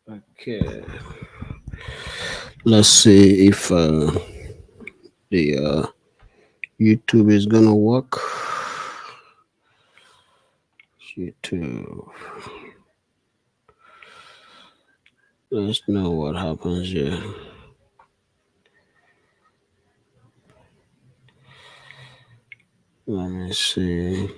Okay, let's see if the YouTube is gonna work. YouTube. Let's know what happens here. Let me see.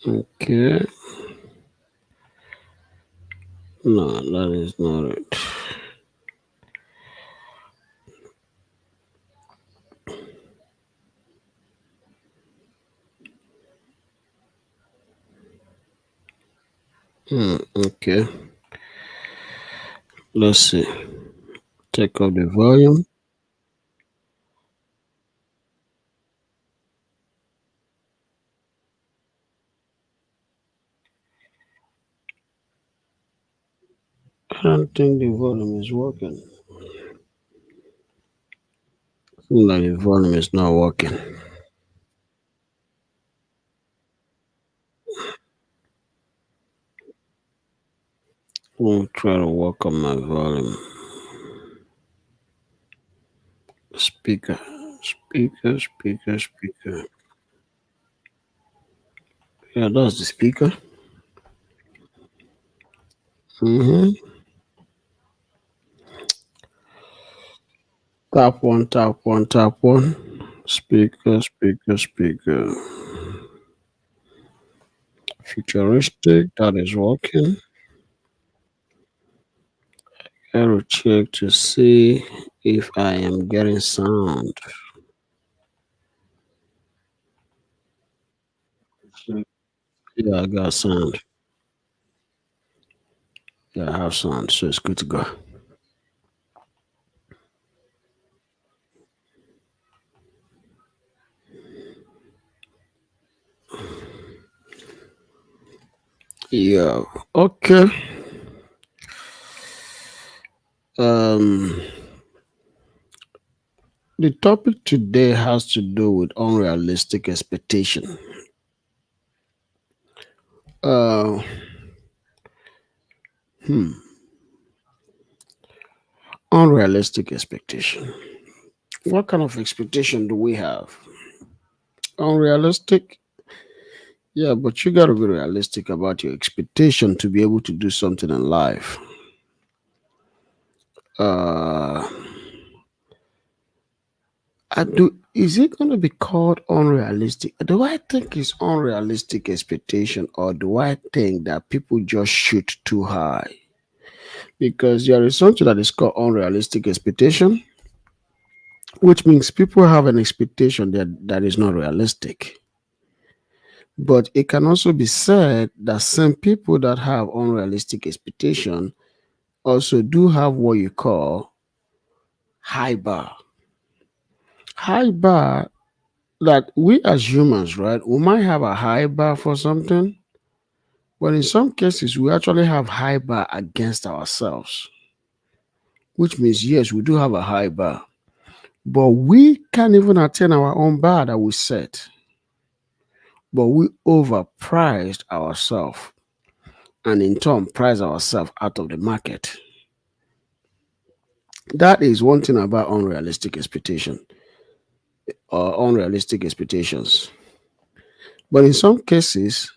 Okay, no, that is not it. Okay, let's see. Take up the volume. I don't think the volume is working. Seems like the volume is not working. I'll try to work on my volume. Speaker, speaker. Yeah, that's the speaker. Mm-hmm. Tap one, tap one, tap one. Speaker. Futuristic, that is working. I will check to see if I am getting sound. Yeah, I got sound. Yeah, I have sound, so it's good to go. Yeah, okay. Um, the topic today has to do with unrealistic expectation. Uh, hmm, unrealistic expectation. What kind of expectation do we have? Unrealistic? Yeah, but you got to be realistic about your expectation to be able to do something in life. Uh, I do. Is it going to be called unrealistic? Do I think it's unrealistic expectation, or do I think that people just shoot too high? Because there is something that is called unrealistic expectation, which means people have an expectation that is not realistic. But it can also be said that some people that have unrealistic expectation also do have what you call high bar. High bar that we as humans, right, we might have a high bar for something, but in some cases we actually have high bar against ourselves, which means yes, we do have a high bar, but we can't even attain our own bar that we set, but we overpriced ourselves and in turn price ourselves out of the market. That is one thing about unrealistic expectation or unrealistic expectations. But in some cases,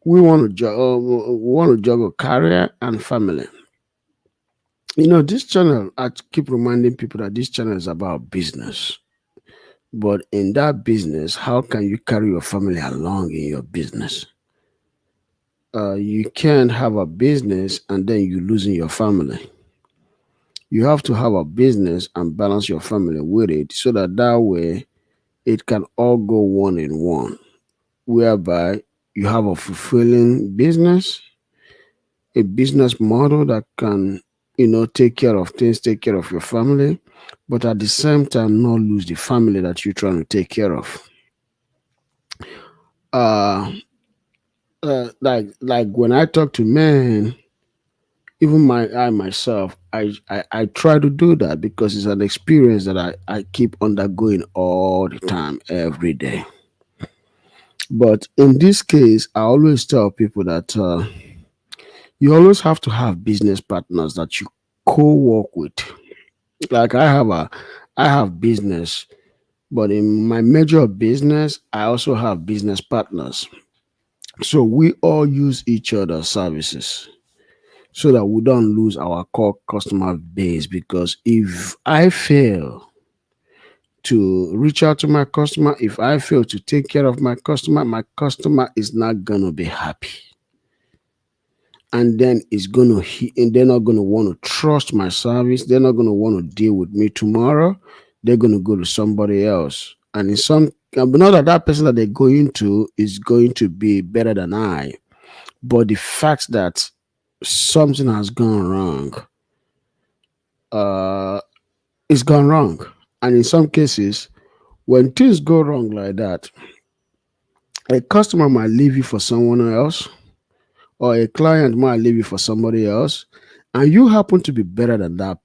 we want to juggle career and family. You know, this channel, I keep reminding people that this channel is about business. But in that business, how can you carry your family along in your business? You can't have a business and then you losing your family. You have to have a business and balance your family with it so that way it can all go one in one, whereby you have a fulfilling business, a business model that can, take care of things, take care of your family, but at the same time not lose the family that you're trying to take care of. Uh, like when I talk to men, even I myself, I try to do that because it's an experience that I keep undergoing all the time, every day. But in this case, I always tell people that you always have to have business partners that you co-work with. Like I have business, but in my major business, I also have business partners. So we all use each other's services so that we don't lose our core customer base. Because if I fail to reach out to my customer, if I fail to take care of my customer is not gonna be happy. And then it's gonna and they're not gonna want to trust my service. They're not gonna want to deal with me tomorrow. They're gonna go to somebody else. And in some but not that that person that they're going to is going to be better than I. But the fact that something has gone wrong, uh, it's gone wrong. And in some cases, when things go wrong like that, a customer might leave you for someone else, or a client might leave you for somebody else, and you happen to be better than that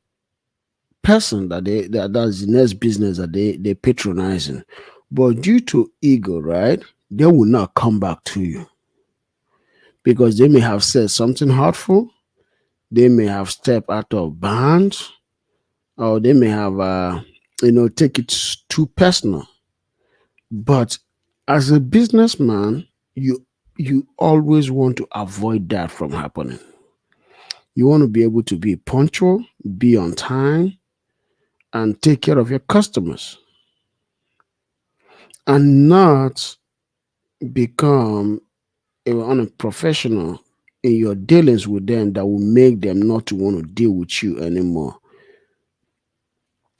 person that's the next business that they patronizing. But due to ego, right, they will not come back to you because they may have said something hurtful, they may have stepped out of bounds, or they may have take it too personal. But as a businessman, you always want to avoid that from happening. You want to be able to be punctual, be on time, and take care of your customers, and not become a unprofessional in your dealings with them that will make them not to want to deal with you anymore.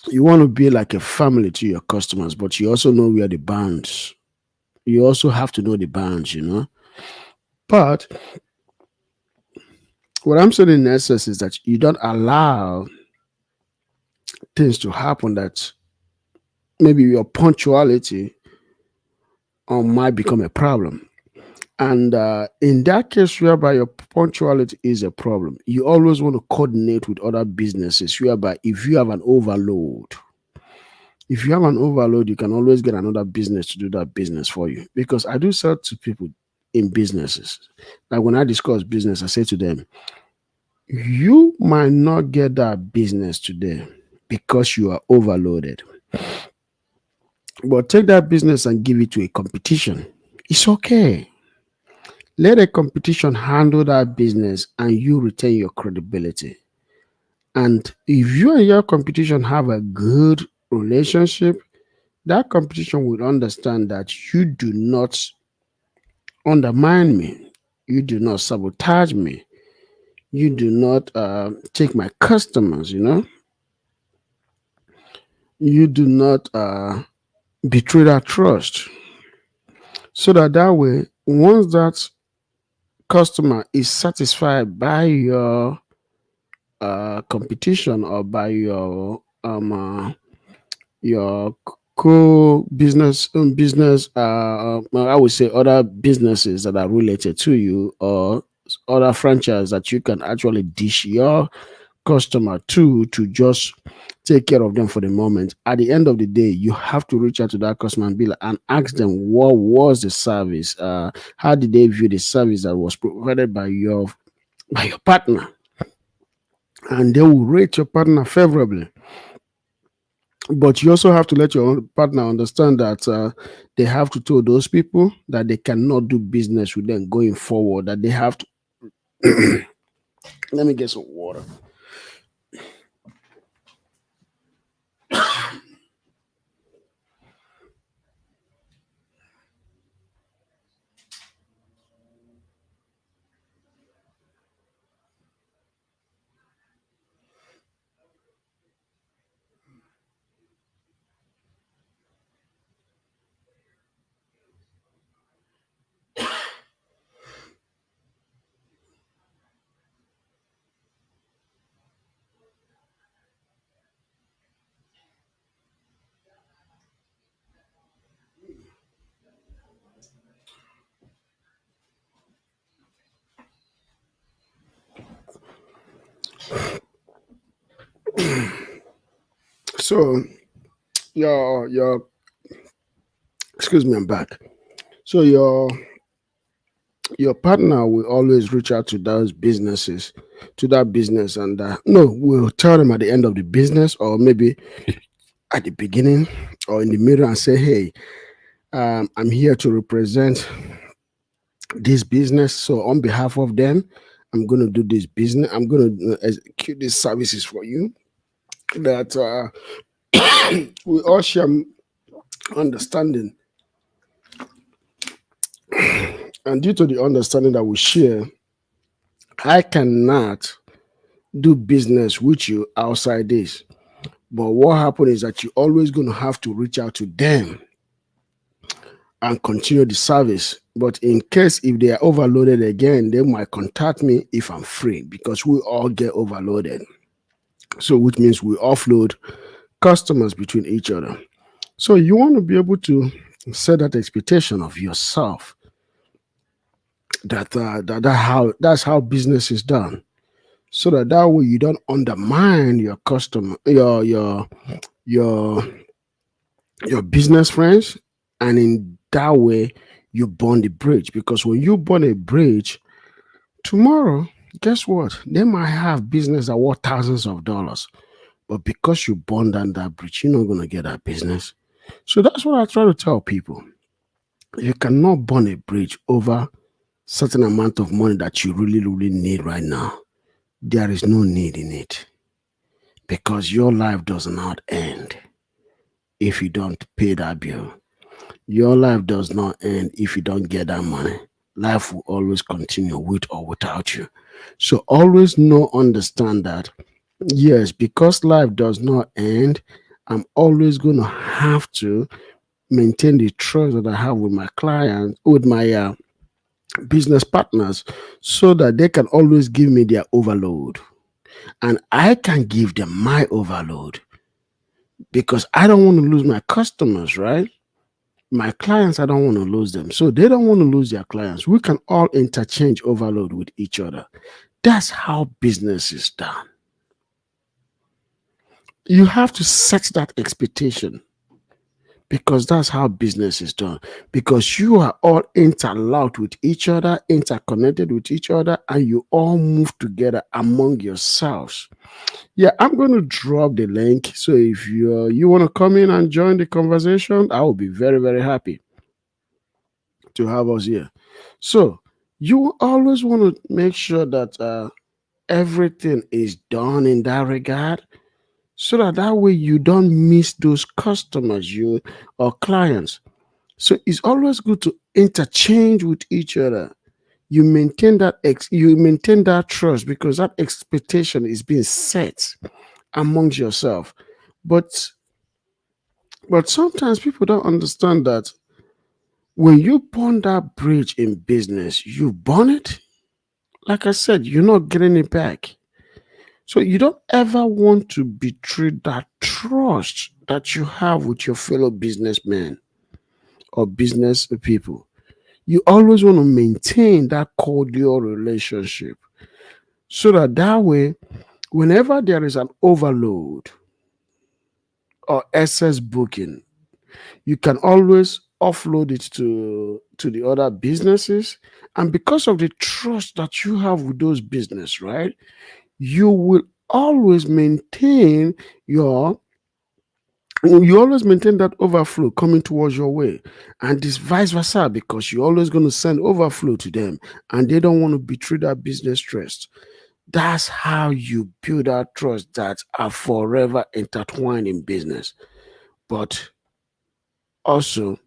You want to be like a family to your customers, but you also know where the bounds. You also have to know the bounds. But what I'm saying in essence is that you don't allow things to happen that maybe your punctuality might become a problem. And in that case, whereby your punctuality is a problem, you always want to coordinate with other businesses. Whereby, if you have an overload, you can always get another business to do that business for you. Because I do sell to people in businesses. Like when I discuss business, I say to them, you might not get that business today because you are overloaded. But take that business and give it to a competition. It's okay. Let a competition handle that business and you retain your credibility. And if you and your competition have a good relationship, that competition will understand that you do not undermine me, you do not sabotage me, you do not take my customers, you do not betray that trust. So that way, once that customer is satisfied by your competition or by your co-business business I would say other businesses that are related to you, or other franchise that you can actually dish your customer to just take care of them for the moment. At the end of the day, you have to reach out to that customer and be like, and ask them what was the service, how did they view the service that was provided by your partner, and they will rate your partner favorably. But you also have to let your own partner understand that they have to tell those people that they cannot do business with them going forward, that they have to let me get some water. So your excuse me, I'm back. So your partner will always reach out to those businesses, to that business, and no, we'll tell them at the end of the business, or maybe at the beginning, or in the middle, and say, "Hey, I'm here to represent this business. So on behalf of them, I'm going to do this business. I'm going to execute these services for you that we all share understanding, and due to the understanding that we share, I cannot do business with you outside this. But what happened is that you're always going to have to reach out to them and continue the service. But in case if they are overloaded again, they might contact me if I'm free because we all get overloaded. So, which means we offload customers between each other. So, you want to be able to set that expectation of yourself that's how business is done. So that way you don't undermine your customer, your your business friends, and in that way you burn the bridge. Because when you burn a bridge tomorrow, guess what? They might have business that worth thousands of dollars, but because you burn down that bridge, you're not gonna get that business. So that's what I try to tell people. You cannot burn a bridge over certain amount of money that you really need right now. There is no need in it because your life does not end if you don't pay that bill. Your life does not end if you don't get that money. Life will always continue with or without you. So always know, understand that yes, because life does not end, I'm always going to have to maintain the trust that I have with my clients, with my business partners, so that they can always give me their overload and I can give them my overload because I don't want to lose my customers, right? My clients, I don't want to lose them. So they don't want to lose their clients. We can all interchange overload with each other. That's how business is done. You have to set that expectation because that's how business is done. Because you are all interlocked with each other, interconnected with each other, and you all move together among yourselves. Yeah, I'm going to drop the link. So if you want to come in and join the conversation, I will be very happy to have us here. So you always want to make sure that everything is done in that regard, so that way you don't miss those customers you or clients. So it's always good to interchange with each other. You maintain that trust because that expectation is being set amongst yourself. But sometimes people don't understand that when you burn that bridge in business, you burn it. Like I said, you're not getting it back. So you don't ever want to betray that trust that you have with your fellow businessmen or business people. You always want to maintain that cordial relationship so that way, whenever there is an overload or excess booking, you can always offload it to the other businesses. And because of the trust that you have with those business, right, you will always maintain your you always maintain that overflow coming towards your way, and this vice versa, because you're always going to send overflow to them and they don't want to betray that business trust. That's how you build that trust that are forever intertwined in business. But also,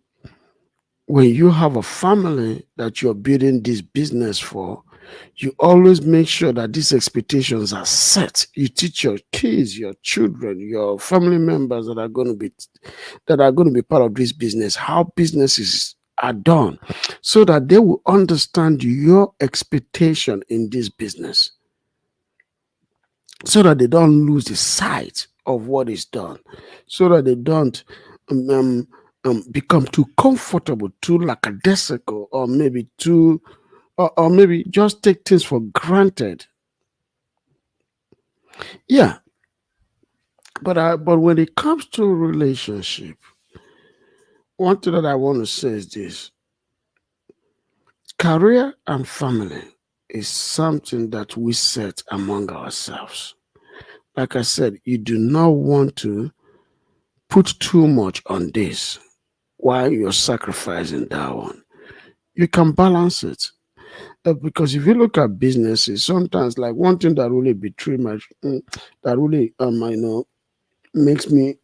when you have a family that you're building this business for, you always make sure that these expectations are set. You teach your kids, your children, your family members that are going to be part of this business how businesses are done, so that they will understand your expectation in this business, so that they don't lose the sight of what is done, so that they don't um, um, become too comfortable, too lackadaisical, or maybe or maybe just take things for granted. Yeah, but when it comes to relationship, one thing that I want to say is this: Career and family is something that we set among ourselves. Like I said, you do not want to put too much on this while you're sacrificing that one. You can balance it. Because if you look at businesses, sometimes like one thing that really betray my that really makes me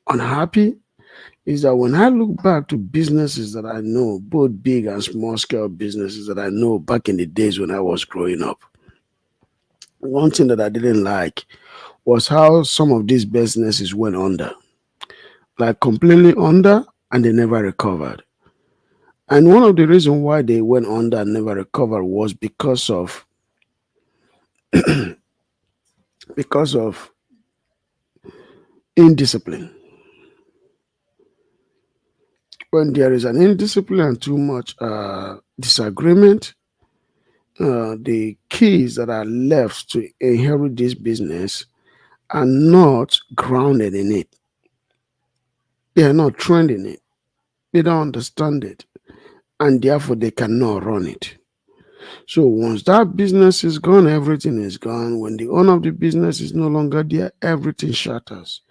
unhappy is that when I look back to businesses that I know, both big and small scale businesses that I know back in the days when I was growing up, one thing that I didn't like was how some of these businesses went under, like completely under, and they never recovered. And one of the reasons why they went under and never recovered was because of indiscipline. When there is an indiscipline and too much disagreement, the keys that are left to inherit this business are not grounded in it. They are not trained in it. They don't understand it, and therefore they cannot run it. So once that business is gone, everything is gone. When the owner of the business is no longer there, everything shatters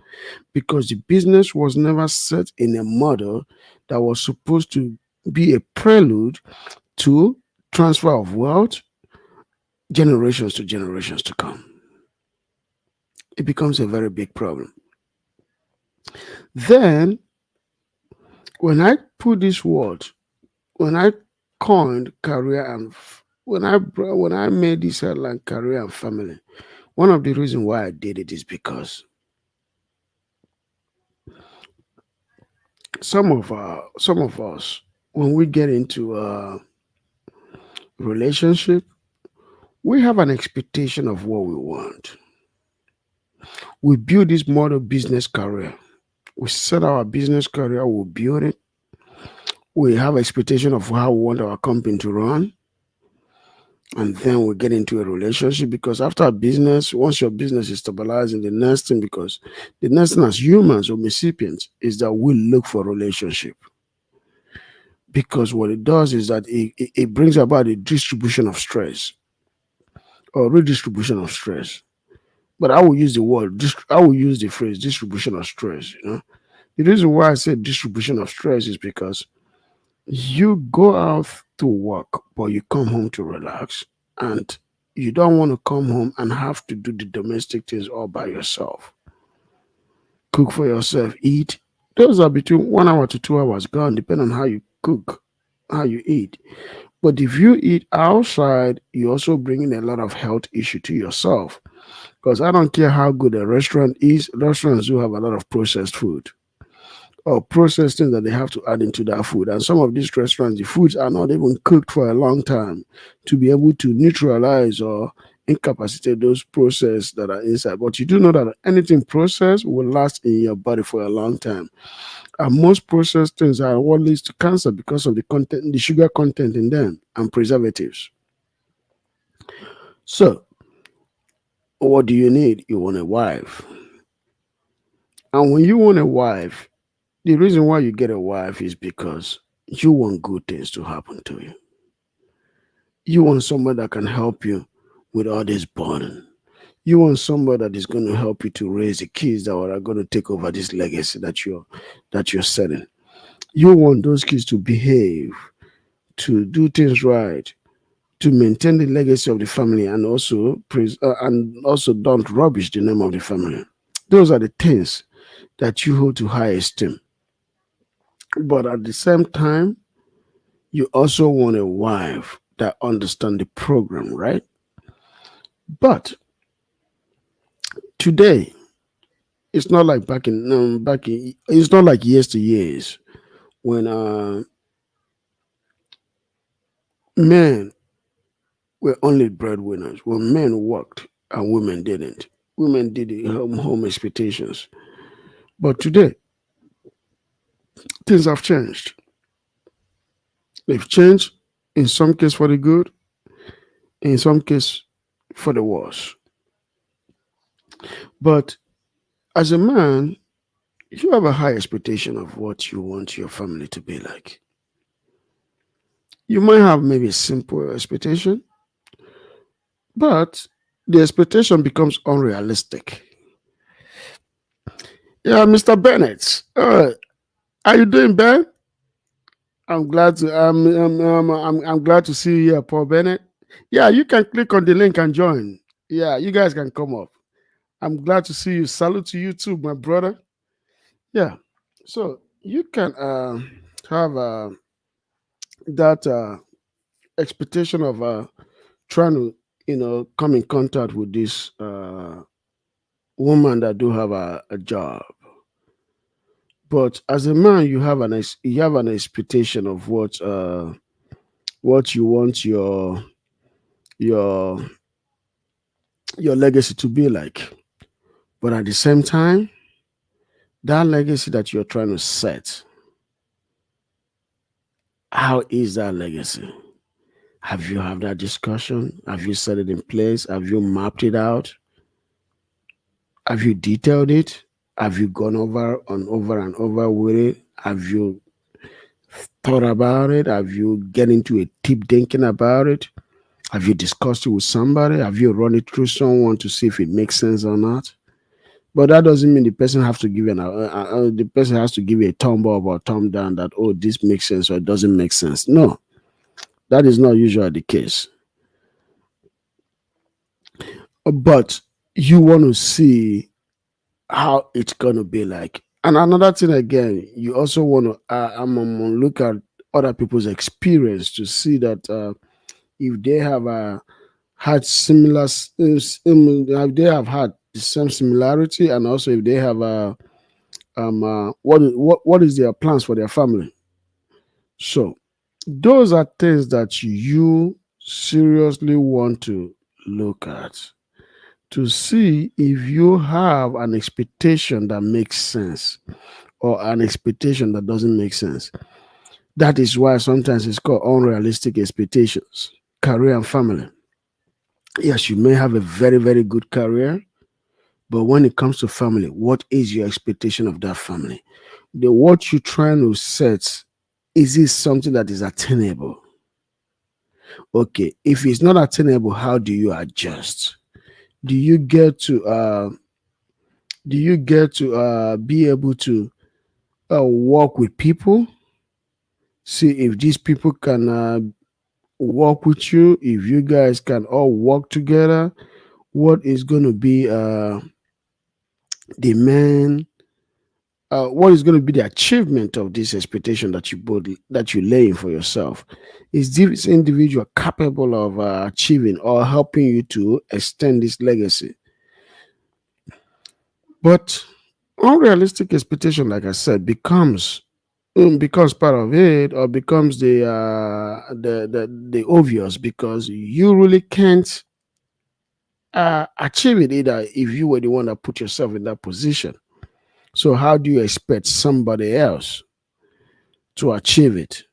because the business was never set in a model that was supposed to be a prelude to transfer of wealth generations to come. It becomes a very big problem. Then, when I put this word, when I coined career and when I made this headline career and family, one of the reasons why I did it is because some of us, when we get into a relationship, we have an expectation of what we want. We build this model business career. We set our business career, we build it. We have expectation of how we want our company to run. And then we get into a relationship because after a business, once your business is stabilizing, the next thing, because the next thing as humans or recipients is that we look for relationship. Because what it does is that it brings about a distribution of stress or redistribution of stress. But I will use the word, I will use the phrase distribution of stress. The reason why I say distribution of stress is because you go out to work, but you come home to relax, and you don't want to come home and have to do the domestic things all by yourself. Cook for yourself, eat. Those are between 1 hour to 2 hours gone, depending on how you cook, how you eat. But if you eat outside, you also bring in a lot of health issue to yourself. Because I don't care how good a restaurant is, restaurants do have a lot of processed food or processed things that they have to add into that food. And some of these restaurants, the foods are not even cooked for a long time to be able to neutralize or incapacitate those processes that are inside. But you do know that anything processed will last in your body for a long time. And most processed things are what leads to cancer because of the content, the sugar content in them and preservatives. So, what do you need? You want a wife. And when you want a wife, the reason why you get a wife is because you want good things to happen to you. You want somebody that can help you with all this burden. You want somebody that is going to help you to raise the kids that are going to take over this legacy that you're setting. You want those kids to behave, to do things right, to maintain the legacy of the family, and also don't rubbish the name of the family. Those are the things that you hold to high esteem. But at the same time, you also want a wife that understand the program, right? But today, it's not like it's not like years to years when men were only breadwinners, when men worked and women didn't. Women did the home expectations. But today, things have changed. They've changed in some case for the good, in some case for the worse. But as a man, you have a high expectation of what you want your family to be like. You might have maybe a simple expectation, but the expectation becomes unrealistic. Yeah, Mr. Bennett. How you doing, Ben? I'm glad to see you here, Paul Bennett. Yeah, you can click on the link and join. Yeah, you guys can come up. I'm glad to see you. Salute to you too, my brother. Yeah. So you can have that expectation of trying to, come in contact with this woman that do have a job. But as a man, you have an expectation of what you want your your legacy to be like. But at the same time, that legacy that you're trying to set, how is that legacy? Have you had that discussion? Have you set it in place? Have you mapped it out? Have you detailed it? Have you gone over and over with it? Have you thought about it? Have you get into a deep thinking about it? Have you discussed it with somebody? Have you run it through someone to see if it makes sense or not? But that doesn't mean the person has to give the person has to give you a thumb up or thumb down that, oh, this makes sense or it doesn't make sense. No, that is not usually the case. But you want to see how it's gonna be like. And another thing again, you also want to look at other people's experience to see that if they have had if they have had the same similarity, and also if they have what is their plans for their family. So those are things that you seriously want to look at to see if you have an expectation that makes sense or an expectation that doesn't make sense. That is why sometimes it's called unrealistic expectations. Career and family. Yes, you may have a very, very good career, but when it comes to family, what is your expectation of that family? What you're trying to set, is it something that is attainable? Okay, if it's not attainable, how do you adjust? Do you get to be able to work with people, see if these people can work with you, if you guys can all work together, what is going to be the main what is going to be the achievement of this expectation that you lay in for yourself? Is this individual capable of achieving or helping you to extend this legacy? But unrealistic expectation, like I said, becomes part of it, or becomes the obvious, because you really can't achieve it either if you were the one that put yourself in that position. So how do you expect somebody else to achieve it?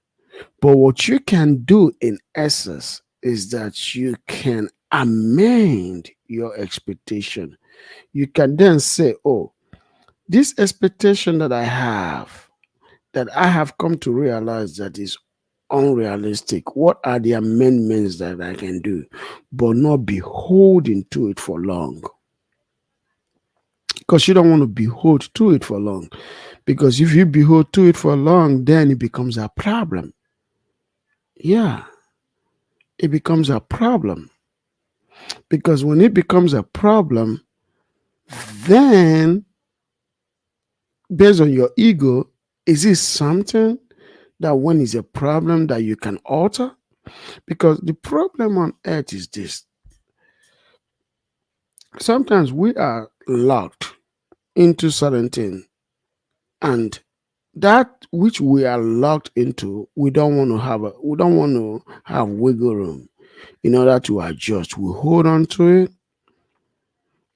But what you can do in essence is that you can amend your expectation. You can then say, oh, this expectation that I have come to realize that is unrealistic. What are the amendments that I can do, but not be holding to it for long? Because you don't want to behold to it for long. Because if you behold to it for long, then it becomes a problem. Yeah, it becomes a problem. Because when it becomes a problem, then based on your ego, is it something that when it's a problem that you can alter? Because the problem on earth is this: sometimes we are locked into certain things, and that which we are locked into, we don't want to have wiggle room in order to adjust. We hold on to it,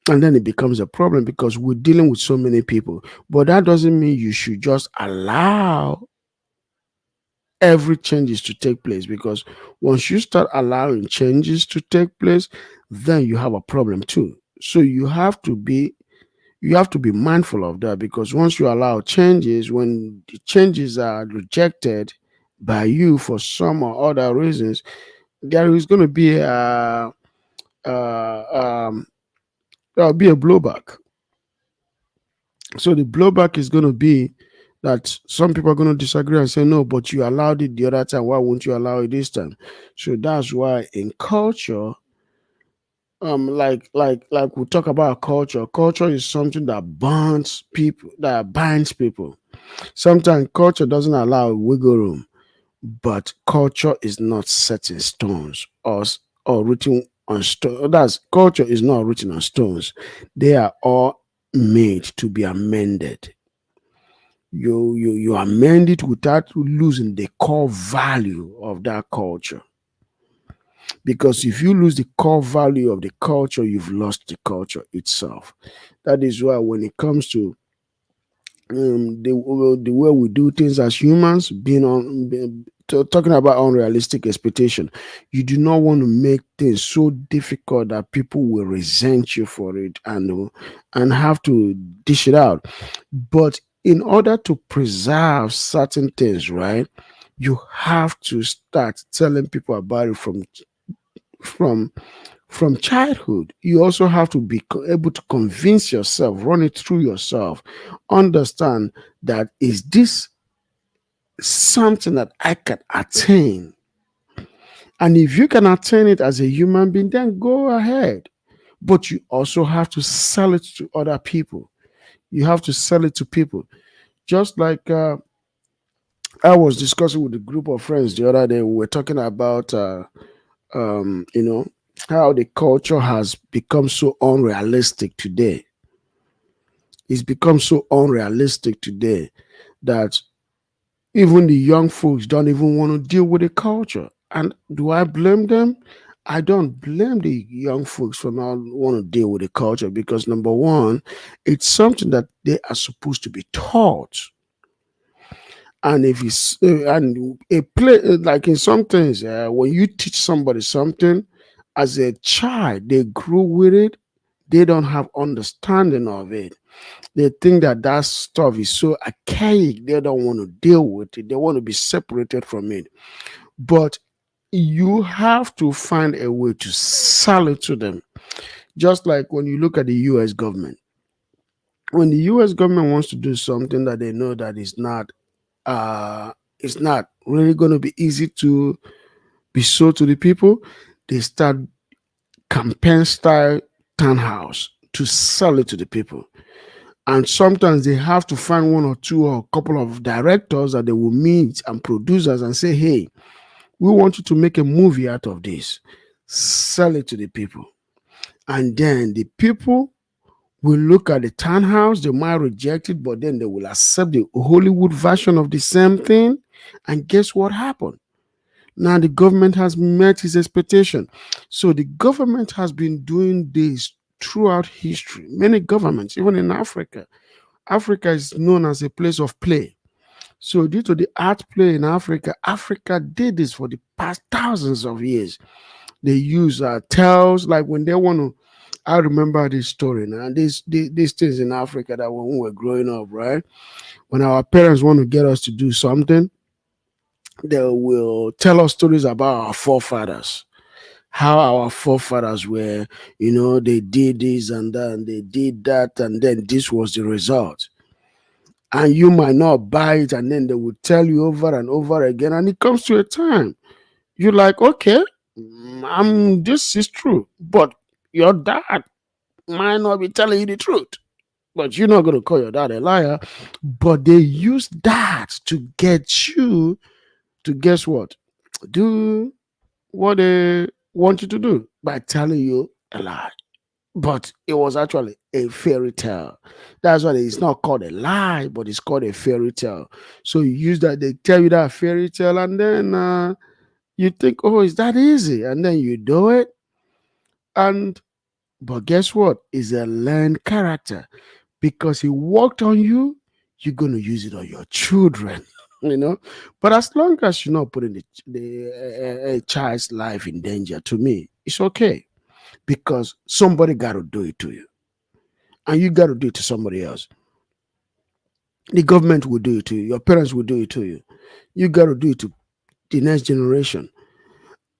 and then it becomes a problem because we're dealing with so many people. But that doesn't mean you should just allow every changes to take place, because once you start allowing changes to take place, then you have a problem too. So you have to be mindful of that, because once you allow changes, when the changes are rejected, by you for some or other reasons, there is going to be um, there'll be a blowback. So the blowback is going to be that some people are going to disagree and say, no, but you allowed it the other time. Why won't you allow it this time? So that's why in culture, like we talk about culture. Culture is something that binds people. Sometimes culture doesn't allow wiggle room, but culture is not set in stones or written on stone. That's culture is not written on stones. They are all made to be amended. You amend it without losing the core value of that culture. Because if you lose the core value of the culture, you've lost the culture itself. That is why when it comes to the way we do things as humans, talking about unrealistic expectation, you do not want to make things so difficult that people will resent you for it and have to dish it out. But in order to preserve certain things, right, you have to start telling people about it from from childhood. You also have to be able to convince yourself, run it through yourself, understand that is this something that I can attain. And if you can attain it as a human being, then go ahead. But you also have to sell it to other people. You have to sell it to people. Just like I was discussing with a group of friends the other day, we were talking about, you know, how the culture has become so unrealistic today. It's become so unrealistic today that even the young folks don't even want to deal with the culture. And do I blame them? I don't blame the young folks for not want to deal with the culture because number one, it's something that they are supposed to be taught. And if it's and a play like in some things, when you teach somebody something as a child, they grew with it. They don't have understanding of it. They think that that stuff is so archaic. They don't want to deal with it. They want to be separated from it. But you have to find a way to sell it to them. Just like when you look at the U.S. government. When the U.S. government wants to do something that they know that is not really going to be easy to be sold to the people, they start campaign style townhouse to sell it to the people. And sometimes they have to find one or two or a couple of directors that they will meet and producers and say, hey, we want you to make a movie out of this. Sell it to the people. And then the people will look at the townhouse, they might reject it, but then they will accept the Hollywood version of the same thing. And guess what happened? Now the government has met his expectation. So the government has been doing this throughout history. Many governments, even in Africa, Africa is known as a place of play. So, due to the art play in Africa, Africa did this for the past thousands of years. They use tells, like when they want to. I remember this story now. These things in Africa that when we were growing up, right? When our parents want to get us to do something, they will tell us stories about our forefathers, how our forefathers were, they did this and that, and they did that, and then this was the result. And you might not buy it, and then they will tell you over and over again, and it comes to a time you're like, okay, this is true, but your dad might not be telling you the truth, but you're not going to call your dad a liar. But they use that to get you to, guess what, do what they want you to do by telling you a lie. But it was actually a fairy tale. That's why it's not called a lie, but it's called a fairy tale. So you use that, they tell you that fairy tale, and then you think, oh, is that easy? And then you do it. And but guess what? It's a learned character because he worked on you, you're gonna use it on your children. But as long as you're not putting a child's life in danger, to me, it's okay because somebody got to do it to you, and you got to do it to somebody else. The government will do it to you. Your parents will do it to you. You got to do it to the next generation.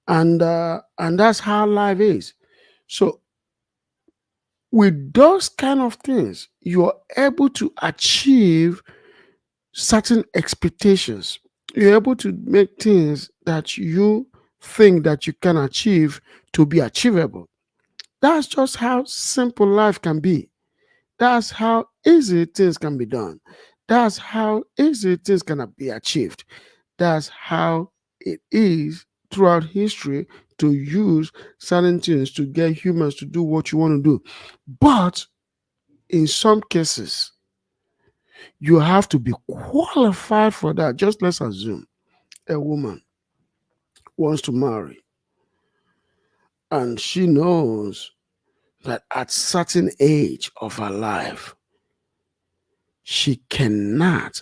And that's how life is. So with those kind of things, you're able to achieve certain expectations. You're able to make things that you think that you can achieve to be achievable. That's just how simple life can be. That's how easy things can be done. That's how easy things can be achieved. That's how it is throughout history to use certain things to get humans to do what you want to do. But in some cases, you have to be qualified for that. Just let's assume a woman wants to marry and she knows that at certain age of her life, she cannot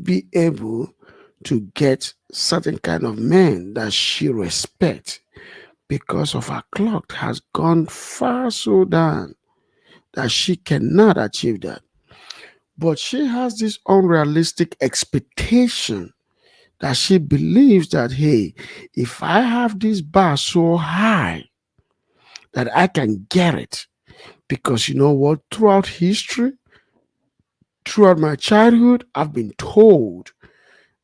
be able to get certain kind of men that she respects because of her clock has gone far so down that she cannot achieve that. But she has this unrealistic expectation that she believes that, hey, if I have this bar so high that I can get it, because you know what, throughout history, throughout my childhood, I've been told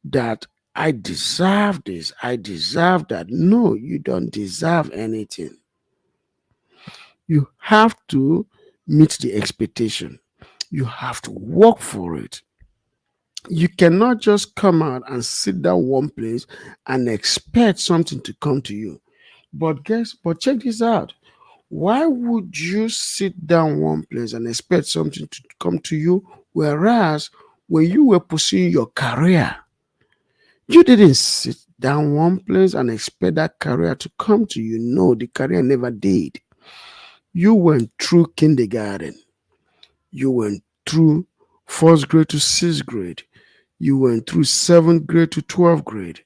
that I deserve this, I deserve that. No, you don't deserve anything. You have to meet the expectation. You have to work for it. You cannot just come out and sit down one place and expect something to come to you. But check this out. Why would you sit down one place and expect something to come to you? Whereas when you were pursuing your career, you didn't sit down one place and expect that career to come to you. No, the career never did. You went through kindergarten. You went through first grade to sixth grade. You went through seventh grade to 12th grade.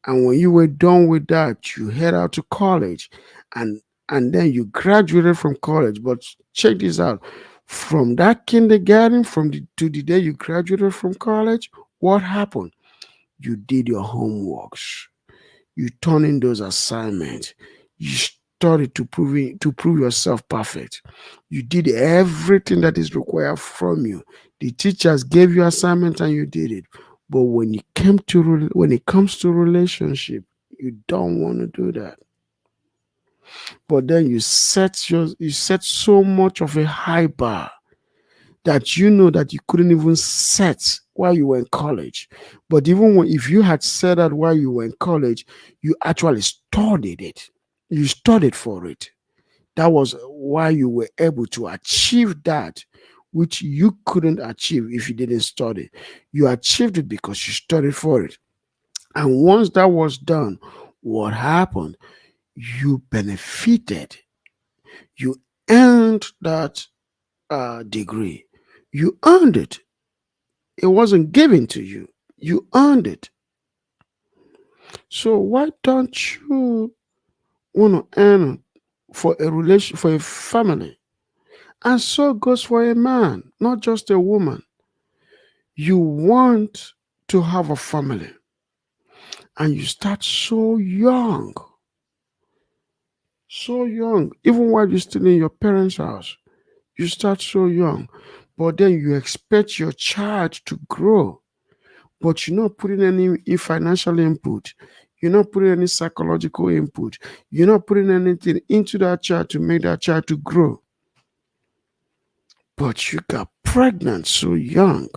And when you were done with that, you head out to college and and then you graduated from college. But check this out. From that kindergarten, to the day you graduated from college, what happened? You did your homeworks. You turn in those assignments. You studied to prove yourself perfect. You did everything that is required from you. The teachers gave you assignment and you did it. But when it comes to relationship, you don't want to do that. But then you set so much of a high bar that you know that you couldn't even set while you were in college. But if you had said that while you were in college, you actually studied it. You studied for it. That was why you were able to achieve that which you couldn't achieve if you didn't study. You achieved it because you studied for it. And once that was done, what happened? You benefited. You earned that degree. You earned it. It wasn't given to you. You earned it. So why don't you want to earn for a relation, for a family? And so goes for a man, not just a woman. You want to have a family and you start so young, so young, even while you're still in your parents' house. You start so young, but then you expect your child to grow, but you're not putting any financial input. You're not putting any psychological input. You're not putting anything into that child to make that child to grow. But you got pregnant so young.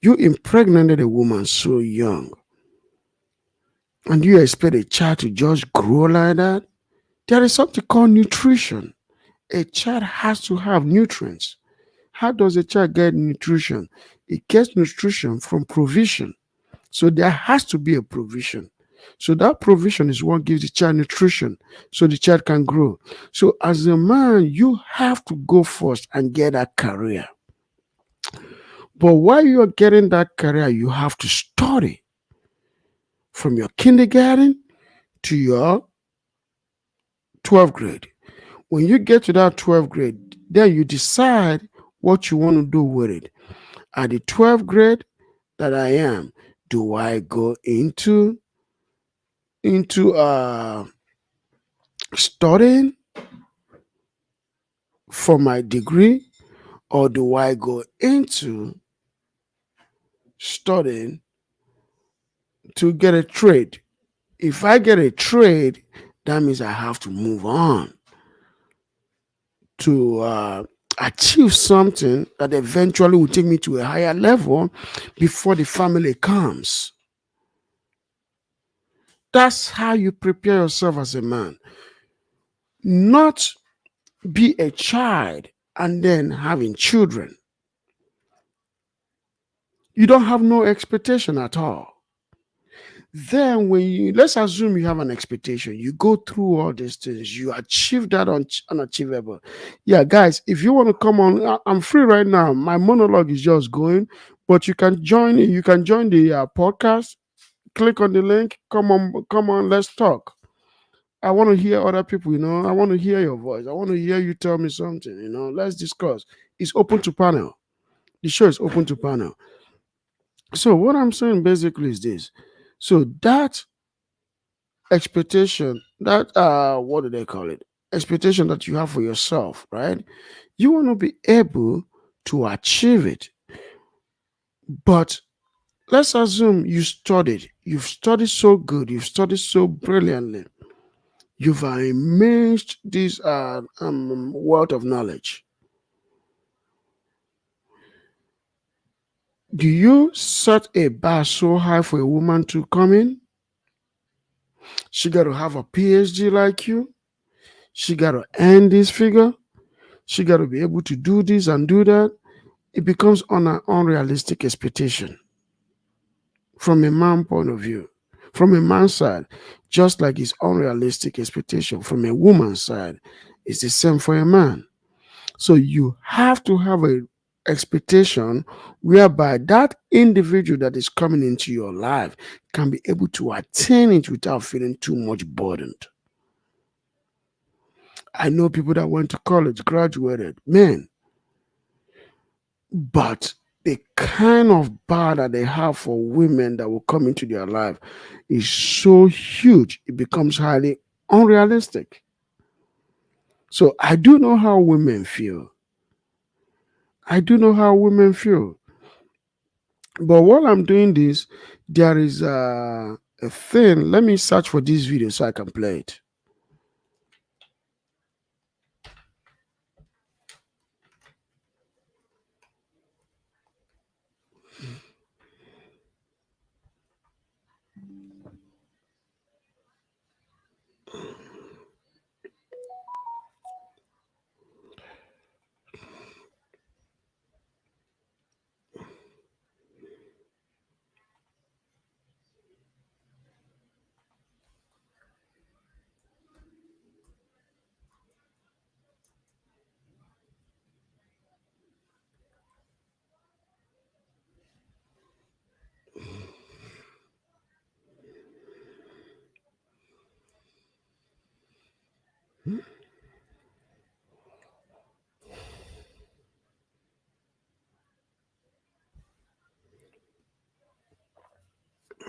You impregnated a woman so young. And you expect a child to just grow like that? There is something called nutrition. A child has to have nutrients. How does a child get nutrition? It gets nutrition from provision. So there has to be a provision. So that provision is what gives the child nutrition so the child can grow. So as a man, you have to go first and get a career. But while you're getting that career, you have to study from your kindergarten to your 12th grade. When you get to that 12th grade, then you decide what you want to do with it. At the 12th grade that I am, Do I go into studying for my degree, or do I go into studying to get a trade? If I get a trade, that means I have to move on to achieve something that eventually will take me to a higher level before the family comes. That's how you prepare yourself as a man. Not be a child and then having children. You don't have no expectation at all. Then when you, let's assume you have an expectation, you go through all these things, you achieve that unachievable. Yeah, guys, if you want to come on, I'm free right now. My monologue is just going, but you can join the podcast. Click on the link. Come on, let's talk. I want to hear other people, I want to hear your voice. I want to hear you tell me something, let's discuss. It's open to panel. The show is open to panel. So what I'm saying basically is this. So that expectation, that what do they call it? Expectation that you have for yourself, right? You want to be able to achieve it. But let's assume you've studied so good, you've studied so brilliantly, you've immersed this wealth of knowledge. Do you set a bar so high for a woman to come in? She got to have a PhD like you. She got to earn this figure. She got to be able to do this and do that. It becomes an unrealistic expectation from a man point of view. From a man's side, just like it's unrealistic expectation from a woman's side, it's the same for a man. So you have to have a expectation whereby that individual that is coming into your life can be able to attain it without feeling too much burdened. I know people that went to college, graduated, man, but the kind of bar that they have for women that will come into their life is so huge, it becomes highly unrealistic. So I do know how women feel. I do know how women feel. But while I'm doing this, there is a thing. Let me search for this video so I can play it.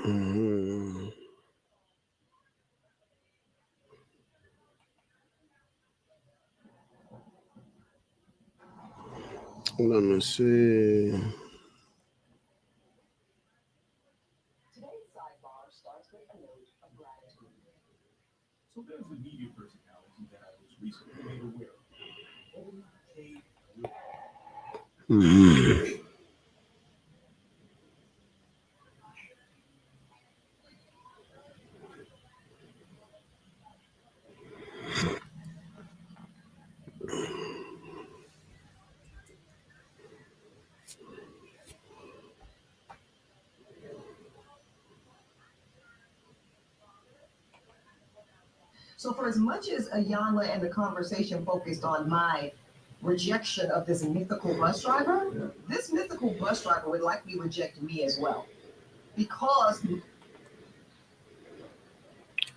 Mhm. Let me see. Mhm.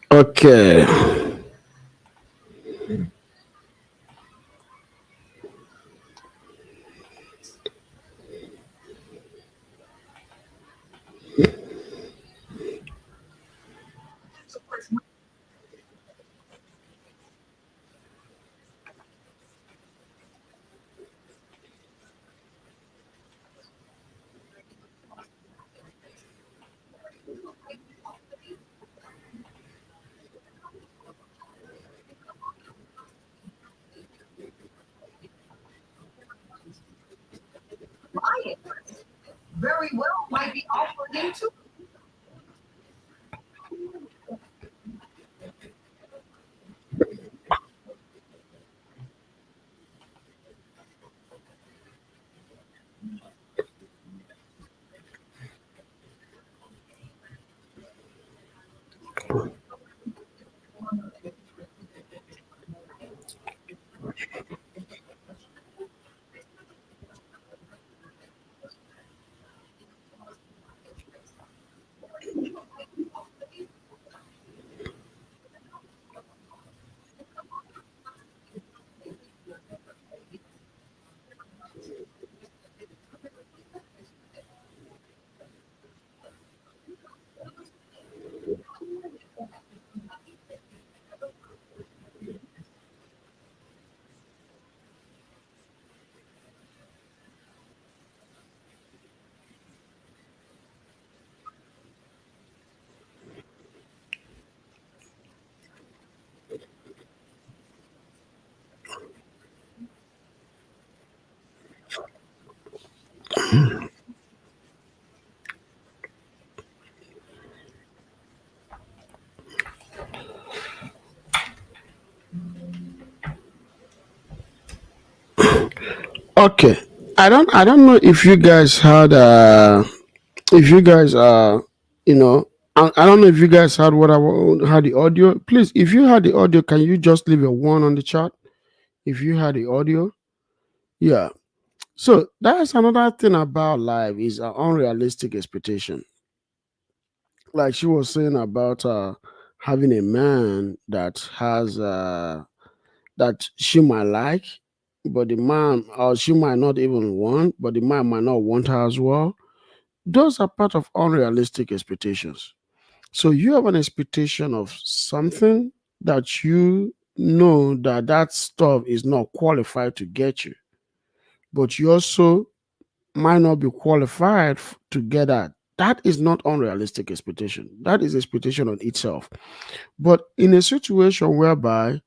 Okay. Okay. I don't know if you guys had if you guys you know I don't know if you guys had had the audio. Please, if you had the audio, can you just leave a one on the chat? If you had the audio. Yeah. So that's another thing about life is an unrealistic expectation. Like she was saying about having a man that has that she might like, but the man, or she might not even want, but the man might not want her as well. Those are part of unrealistic expectations. So you have an expectation of something that you know that that stuff is not qualified to get you, but you also might not be qualified to get that. That is not unrealistic expectation. That is expectation on itself. But in a situation whereby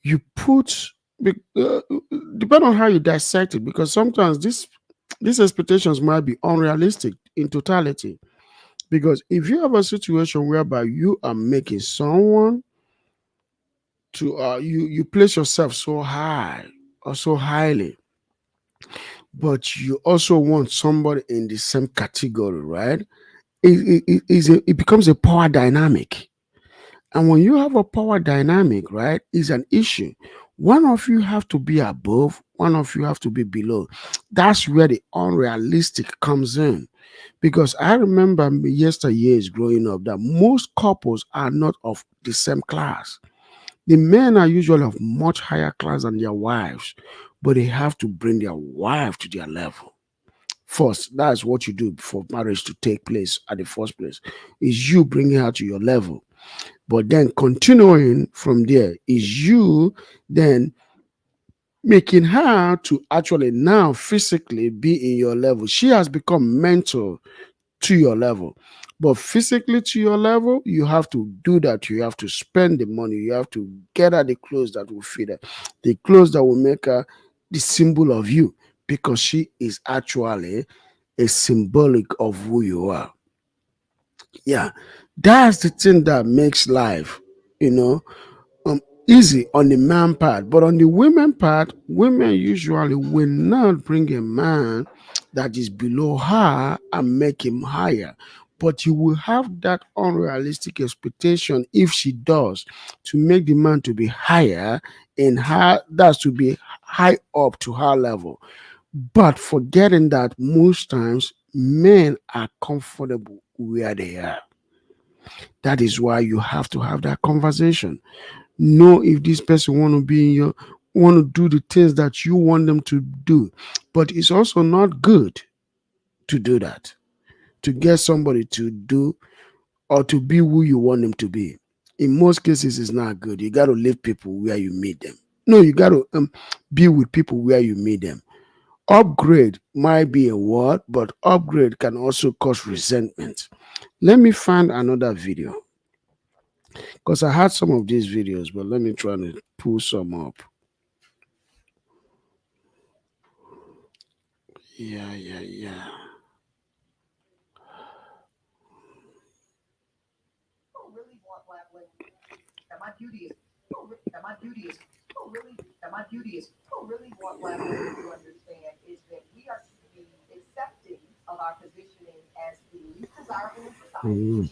you put, depend on how you dissect it, because sometimes these expectations might be unrealistic in totality. Because if you have a situation whereby you are making someone to you place yourself so high or so highly, but you also want somebody in the same category, right? It becomes a power dynamic. And when you have a power dynamic, right, is an issue. One of you have to be above, one of you have to be below. That's where the unrealistic comes in. Because I remember yesteryears growing up that most couples are not of the same class. The men are usually of much higher class than their wives, but they have to bring their wife to their level. First, that's what you do for marriage to take place at the first place, is you bringing her to your level. But then continuing from there is you then making her to actually now physically be in your level. She has become mental to your level. But physically to your level, you have to do that. You have to spend the money. You have to get her the clothes that will fit her, the clothes that will make her the symbol of you, because she is actually a symbolic of who you are. Yeah, that's the thing that makes life, you know, um, easy on the man part. But on the women part, women usually will not bring a man that is below her and make him higher. But you will have that unrealistic expectation if she does, to make the man to be higher in her, that's to be high up to her level. But forgetting that most times men are comfortable where they are. That is why you have to have that conversation. Know if this person want to be in your, want to do the things that you want them to do. But it's also not good to do that, to get somebody to do or to be who you want them to be. In most cases, it's not good. You got to leave people where you meet them. No, you got to be with people where you meet them. Upgrade might be a word, but upgrade can also cause resentment. Let me find another video, because I had some of these videos, but let me try to pull some up. Yeah, yeah, yeah. Mm.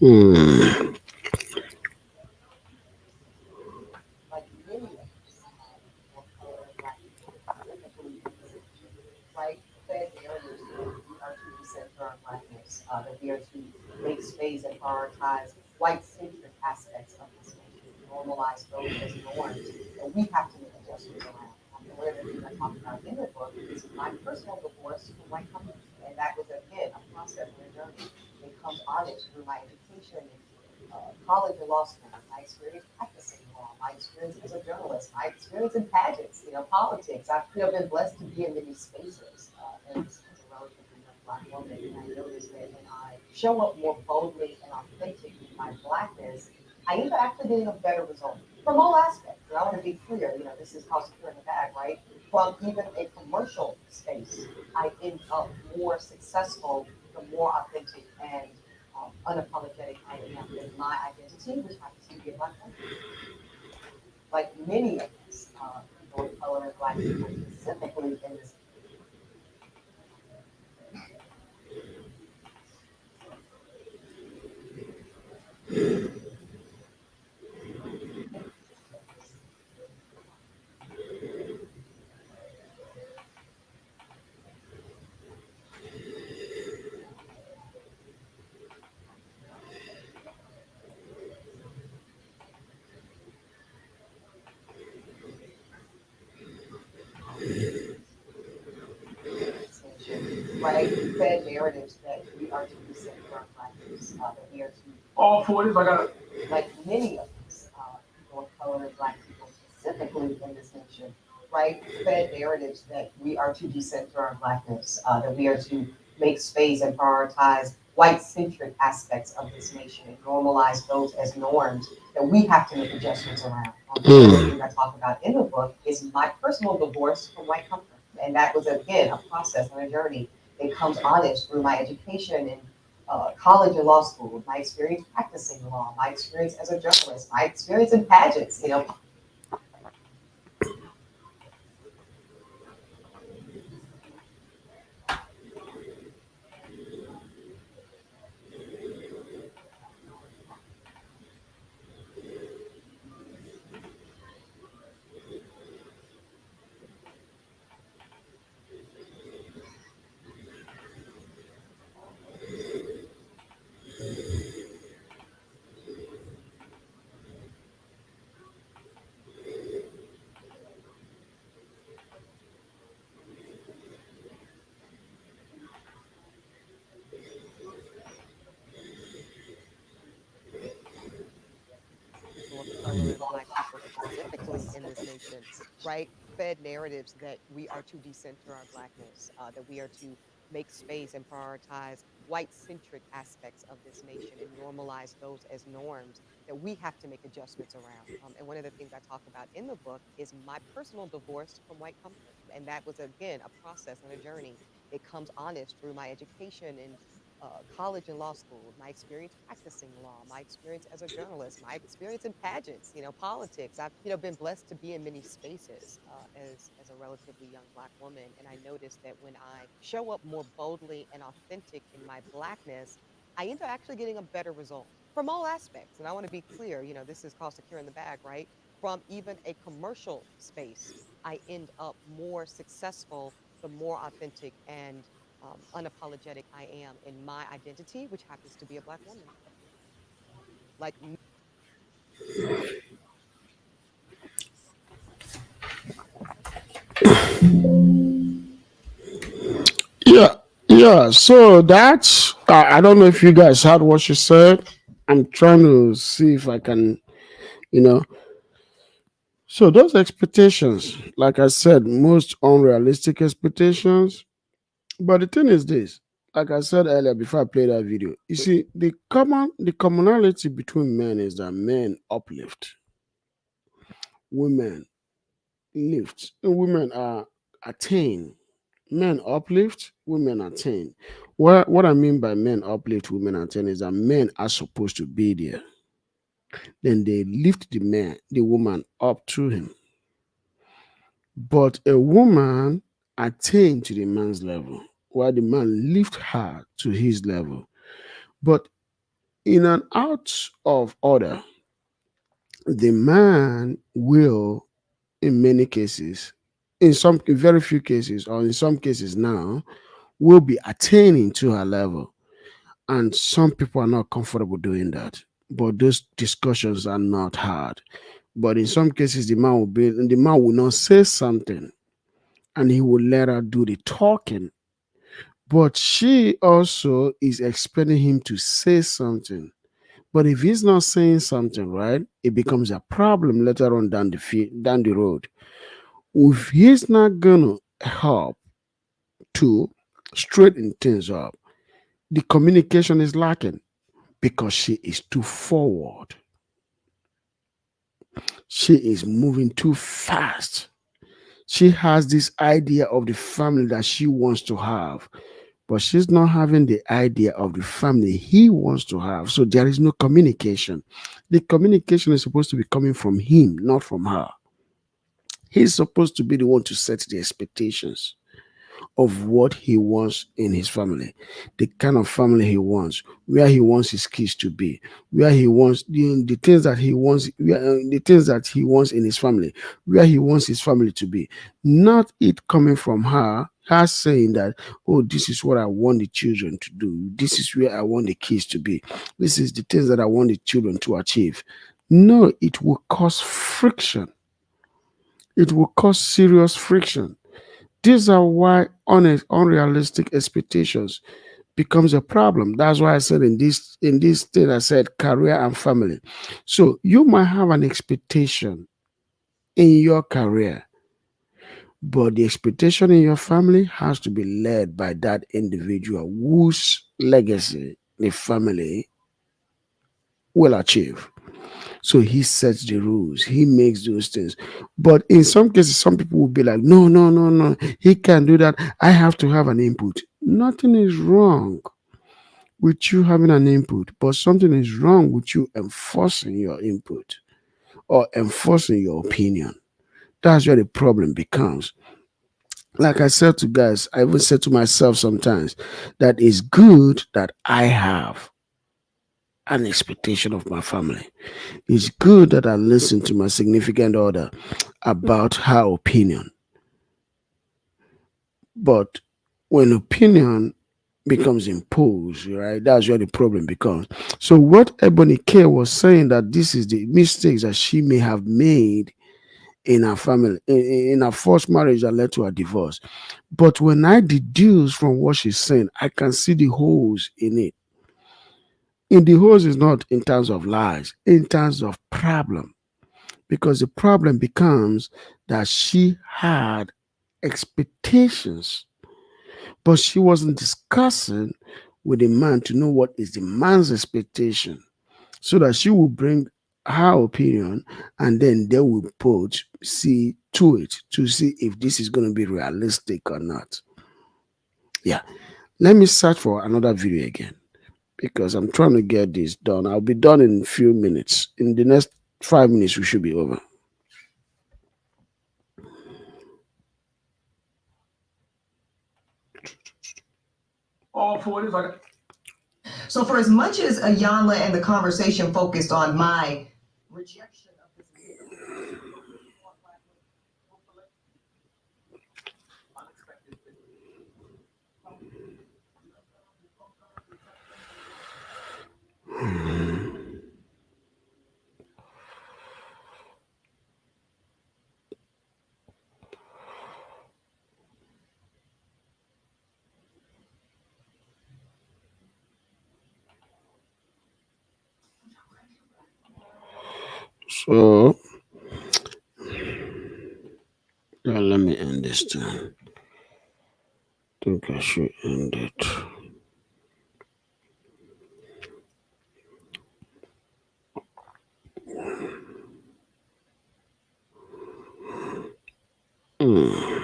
Mm. Mm. Yeah, so that's I don't know if you guys heard what she said. I'm trying to see if I can, you know. So those expectations, like I said, most unrealistic expectations. But the thing is this, like I said earlier before I played that video, you see, the commonality between men is that men uplift, women lift, and women are attain. Men uplift, women attain. What I mean by men uplift, women attain is that men are supposed to be there. Then they lift the woman up to him. But a woman attain to the man's level, while the man lift her to his level. But in an out of order, the man will, in many cases, in very few cases, or in some cases now, will be attaining to her level. And some people are not comfortable doing that. But those discussions are not hard. But in some cases, the man will not say something, and he will let her do the talking. But she also is expecting him to say something. But if he's not saying something, right, it becomes a problem later on down the road. If he's not gonna help to straighten things up, the communication is lacking because she is too forward. She is moving too fast. She has this idea of the family that she wants to have, but she's not having the idea of the family he wants to have. So there is no communication. The communication is supposed to be coming from him, not from her. He's supposed to be the one to set the expectations of what he wants in his family, the kind of family he wants, where he wants his kids to be, where he wants the things that he wants, the things that he wants in his family, where he wants his family to be. Not it coming from her saying that, oh, this is what I want the children to do, this is where I want the kids to be, this is the things that I want the children to achieve. No, it will cause friction. It will cause serious friction. These are why unrealistic expectations becomes a problem. That's why I said in this thing I said career and family. So you might have an expectation in your career, but the expectation in your family has to be led by that individual whose legacy the family will achieve. So he sets the rules, he makes those things. But in some cases, some people will be like, no, no, no, no, he can't do that. I have to have an input. Nothing is wrong with you having an input, but something is wrong with you enforcing your input or enforcing your opinion. That's where the problem becomes. Like I said to guys, I even said to myself sometimes that it's good that I have an expectation of my family. It's good that I listen to my significant other about her opinion. But when opinion becomes imposed, right, that's where the problem becomes. So what Ebony K was saying that this is the mistakes that she may have made in her family, in her first marriage that led to her divorce. But when I deduce from what she's saying, I can see the holes in it. In the holes is not in terms of lies, in terms of problem. Because the problem becomes that she had expectations, but she wasn't discussing with the man to know what is the man's expectation, so that she will bring her opinion and then they will both see to it to see if this is going to be realistic or not. Yeah, let me search for another video again because I'm trying to get this done. I'll be done in a few minutes. In the next 5 minutes, we should be over. All for it is like. So for as much as Ayanla and the conversation focused on my rejection of this unexpected. So let me end this thing. Think I should end it. Hmm.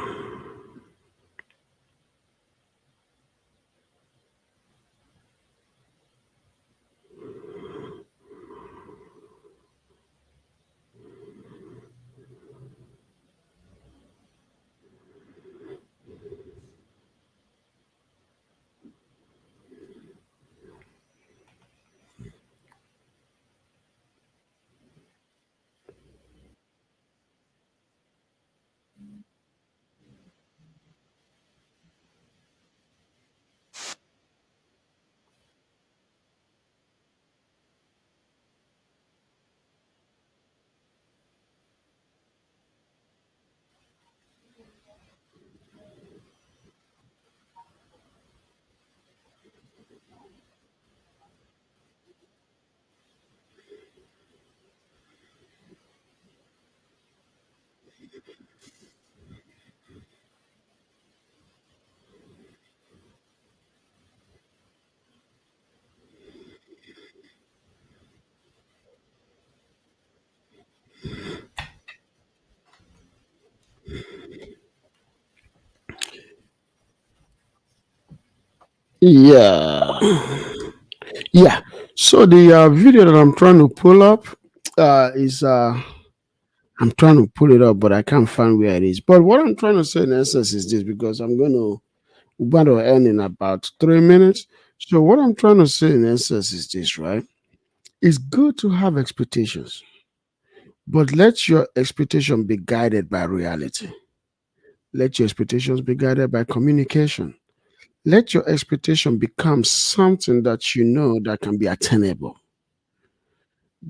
Yeah. Yeah. So the video that I'm trying to pull up is I'm trying to pull it up, but I can't find where it is. But what I'm trying to say in essence is this, because we're going to end in about 3 minutes. So what I'm trying to say in essence is this, right? It's good to have expectations, but let your expectation be guided by reality. Let your expectations be guided by communication. Let your expectation become something that you know that can be attainable.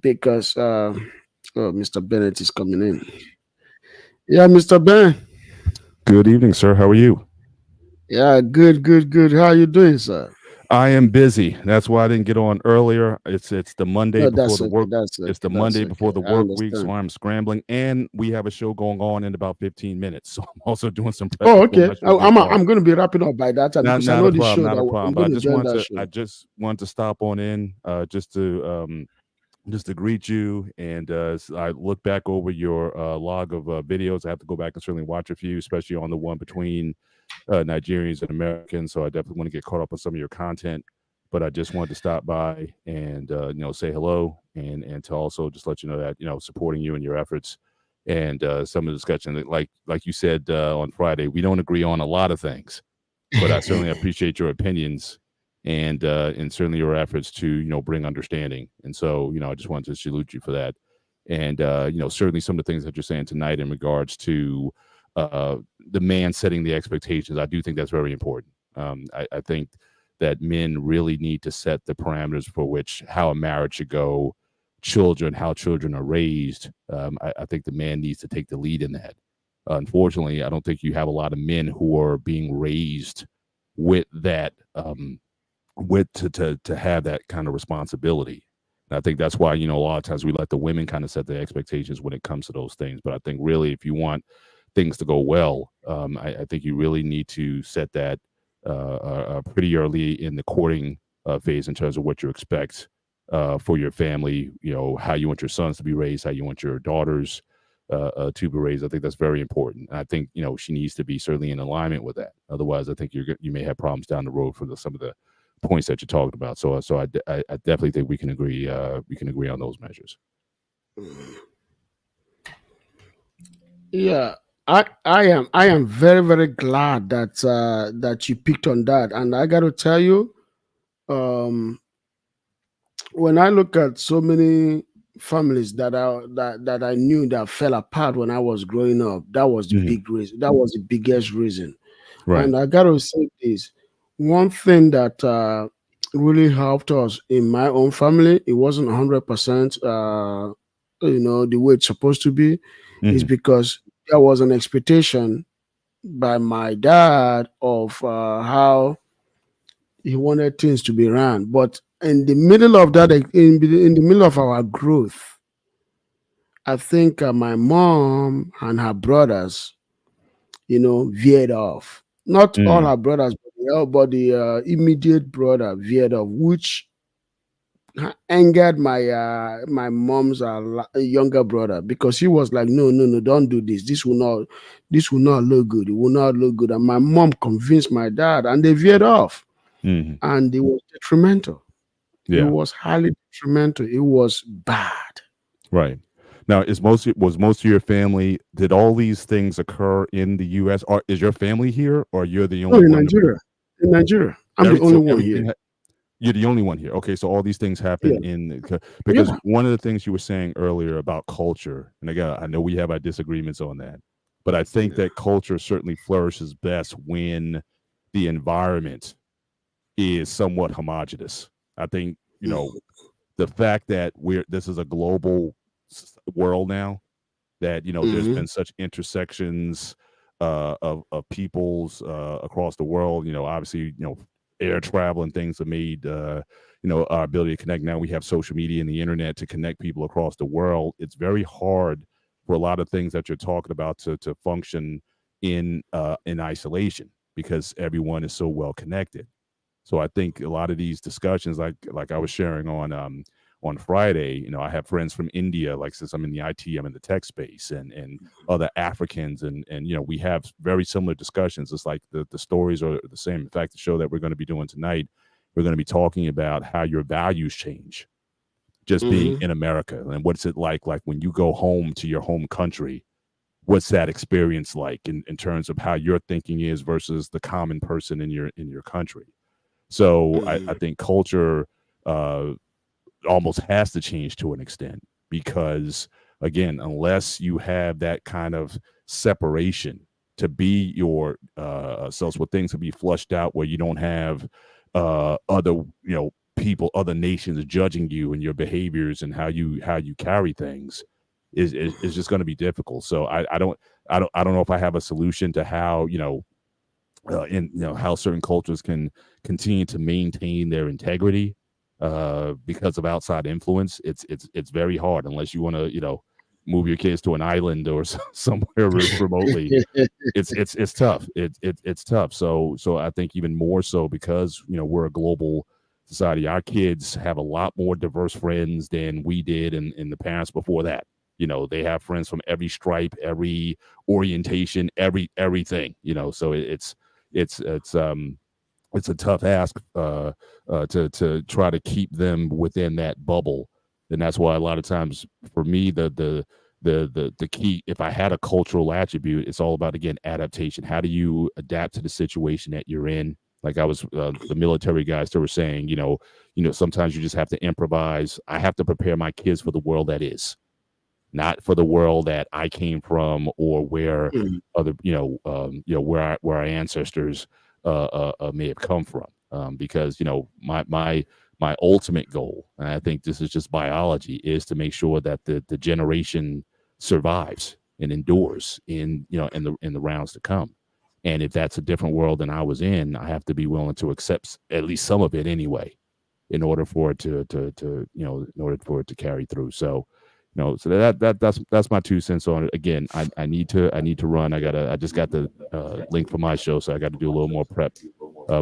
Because oh, Mr. Bennett is coming in. Yeah, Mr. Bennett. Good evening, sir. How are you? Yeah, good, good, good. How you doing, sir? I am busy. That's why I didn't get on earlier. It's the Monday No, before that's the okay. work. That's It's okay. the That's Monday before okay. the I work week, so understand. I'm scrambling, and we have a show going on in about 15 minutes. So I'm also doing some prep Oh, before okay. my show gets I'm started. going to be wrapping up by that time Not because I not know a the problem, show not a that I'm problem. But going to join that show. I just wanted to stop on in just to greet you. And I look back over your log of videos. I have to go back and certainly watch a few, especially on the one between Nigerians and Americans. So I definitely want to get caught up on some of your content. But I just wanted to stop by and say hello, and to also just let you know that supporting you in your efforts, and some of the discussion that, like you said on Friday, we don't agree on a lot of things, but I certainly appreciate your opinions, and certainly your efforts to bring understanding. And so I just wanted to salute you for that. And certainly some of the things that you're saying tonight in regards to uh, the man setting the expectations, I do think that's very important. I think that men really need to set the parameters for which how a marriage should go, children, how children are raised. I think the man needs to take the lead in that. Unfortunately, I don't think you have a lot of men who are being raised with that with to have that kind of responsibility. And I think that's why a lot of times we let the women kind of set the expectations when it comes to those things. But I think really, if you want things to go well, I think you really need to set that pretty early in the courting phase in terms of what you expect for your family. How you want your sons to be raised, how you want your daughters to be raised. I think that's very important. And I think she needs to be certainly in alignment with that. Otherwise, I think you may have problems down the road for some of the points that you talked about. So I definitely think we can agree. We can agree on those measures. Yeah, I am very very glad that that you picked on that, and I got to tell you, um, when I look at so many families that I knew that fell apart when I was growing up, that was the Hmm. big reason. That was the biggest reason. Right. And I got to say this: one thing that really helped us in my own family, it wasn't 100%, the way it's supposed to be, is Hmm. because there was an expectation by my dad of how he wanted things to be run. But in the middle of that, in the middle of our growth, I think my mom and her brothers, veered off. Not all Mm, her brothers, but the immediate brother veered off, which angered my mom's younger brother, because he was like, no, no, no, don't do this. This will not look good. It will not look good. And my mom convinced my dad, and they veered off, hmm. and it was detrimental. It Yeah, was highly detrimental. It was bad. right. Now, was most of your family? Did all these things occur in the U.S. Or is your family here, or you're the No, only in one? Nigeria. In Nigeria, I'm the only So one here. you're the only one here. Okay, so all these things happen Yeah, because yeah. one of the things you were saying earlier about culture, and again, I know we have our disagreements on that, but I think Yeah. that culture certainly flourishes best when the environment is somewhat homogenous. I think the fact that this is a global world now, that there's Mm-hmm. been such intersections of peoples across the world. Obviously, air travel and things have made our ability to connect. Now we have social media and the internet to connect people across the world. It's very hard for a lot of things that you're talking about to function in isolation because everyone is so well connected. So I think a lot of these discussions, like I was sharing on Friday, I have friends from India, like since I'm in the IT, I'm in the tech space, and other Africans, and we have very similar discussions. It's like the stories are the same. In fact, the show that we're going to be doing tonight, we're going to be talking about how your values change just being Mm-hmm. in America, and what's it like when you go home to your home country. What's that experience like in terms of how your thinking is versus the common person in your country? So I Mm-hmm. think culture uh, almost has to change to an extent because, again, unless you have that kind of separation to be your selves, where things to be flushed out, where you don't have other people, other nations judging you and your behaviors and how you carry things, is just going to be difficult. So I don't know if I have a solution to how in how certain cultures can continue to maintain their integrity because of outside influence. It's very hard unless you want to move your kids to an island or somewhere remotely. It's tough. It's tough. So I think even more so because we're a global society. Our kids have a lot more diverse friends than we did in the parents before that. They have friends from every stripe, every orientation, everything. So it's a tough ask to try to keep them within that bubble, and that's why a lot of times for me the key, if I had a cultural attribute, it's all about, again, adaptation. How do you adapt to the situation that you're in? Like I was the military guys, they were saying, sometimes you just have to improvise. I have to prepare my kids for the world that is, not for the world that I came from or where Mm-hmm. other, where our ancestors may have come from. Because my ultimate goal, and I think this is just biology, is to make sure that the generation survives and endures in the rounds to come. And if that's a different world than I was in, I have to be willing to accept at least some of it anyway, in order for it in order for it to carry through. So so that's my 2 cents on it. Again, I need to run. I just got the link for my show, so I got to do a little more prep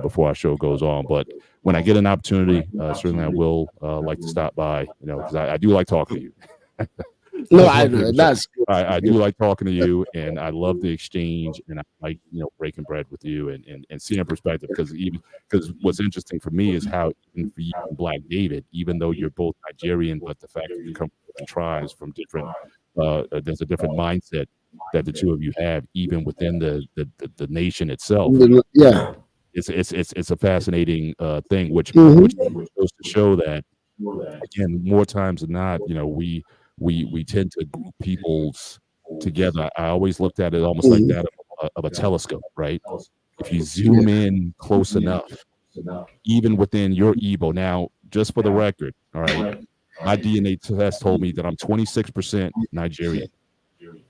before our show goes on. But when I get an opportunity, certainly I will like to stop by, because I do like talking to you. No, That's I one thing know for sure. that's I do good. like talking to you, and I love the exchange, and I like breaking bread with you and seeing perspective, because what's interesting for me is how, even for you and Black David, even though you're both Nigerian, but the fact that you come from different tribes, from different there's a different mindset that the two of you have, even within the nation itself. Yeah. It's a fascinating thing, which Mm-hmm. goes to show that, again, more times than not, we tend to group peoples together. I always looked at it almost like that of a telescope, right? If you Yeah. zoom in close enough, even within your Igbo. Now, just for the record, all right, my DNA test told me that I'm 26% Nigerian,